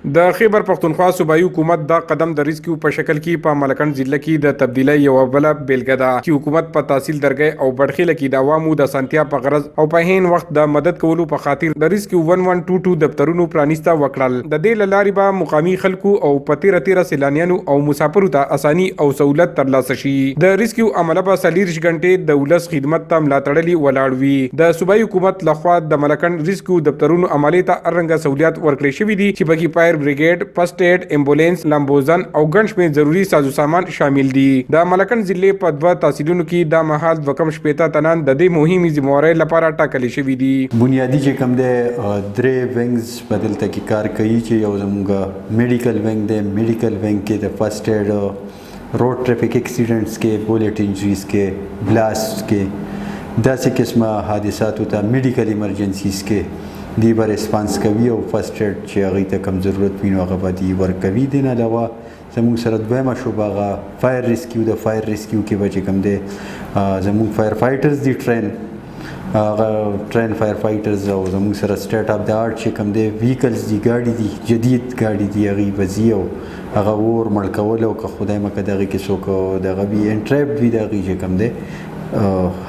د خیبر پختونخوا صوبایي حکومت دا قدم د ریسکیو په شکل کې په ملکن ضلع کې د تبدیلۍ یو بل بیلګه ده چې حکومت په تحصیل درګۍ او بډخیله کې د عوامو د سنتیا په غرض او په هین وخت د مدد کولو په خاطر د ریسکیو 1122 دفترونو پرانیسته وکړل. د دې لارې به مقامي خلکو او په تیره سیلانیانو او مسافرو ته اساني او سہولت ترلاسه شي. د ریسکیو عمله به 40 غنټې د ولس خدمت ته ملاتړلي ولاړ وي. د صوبایي حکومت لخوا د ملکن ریسکیو دفترونو عملي ته ارنګه سہولیات ورکړې شوې دي چې پکې فایر بریګیډ، فرست ایډ، ایمبولینس، لامبوزن او ګڼ شمېر ضروري سازو سامان شامل دي. د ملکن ضلع په 2 تحصیلونو کې د مهال 2.15 تنان د دې مهمې ذمہوارۍ لپاره ټاکلي شوي دي. بنیادی چې کوم دی درې وینګز په دلته کې کار کوي چې یو زموږ میډیکل وینګ دی. میډیکل وینګ کې د فرست ایډ، روډ ټریفک اکسیډنټس کې، بولټ انجریز کې، بلاست کې، داسې قسمه حادثاتو ته میډیکل ایمرجنسیز کې دی به ریسپانس کوي او فرست ایډ چې هغوی ته کم ضرورت وي نو هغه به دی ورکوي. دې نه علاوه زموږ سره دویمه شعبه هغه فایر ریسکیو د فایر ریسکیو کې به چې کوم دی زموږ فایر فایټرز دي ټرین فایر فایټرز او زموږ سره سټیټ اف د آرټ چې کوم دی ویکلز دي، ګاډي دي، جدید ګاډي دي، هغوی به ځي او هغه اور مړ کول او که خدای مکه د هغې کې څوک د هغه وي انټریپډ وي د هغوی چې کوم دی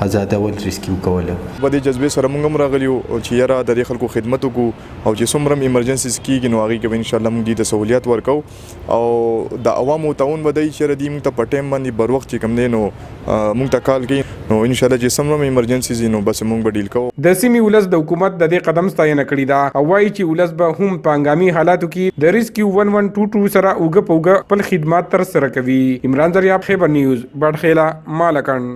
آزادول ریسکیو کوله. په دې جذبې سره موږ هم راغلي یو چې یاره د دې خلکو خدمت وکړو او چې څومره هم ایمرجنسیز کېږي نو هغې کې به انشاءالله موږ دې ته سهولیات ورکوو او د عوامو تعاون به دی چې دوی موږ ته په ټایم باندې بر وخت چې کوم دی نو موږ ته کال کوي نو انشاءالله چې څومره هم ایمرجنسیز نو بس موږ به ډیل کوو. د سیمې ولس د حکومت د دې قدم ستاینه کړې ده او وایي چې ولس به هم په هنګامي حالاتو کې د ریسکیو 1122 سره اوږه په اوږه خپل خدمات ترسره کوي. عمران دریاب، خیبر نیوز، بډخیله، مالکن.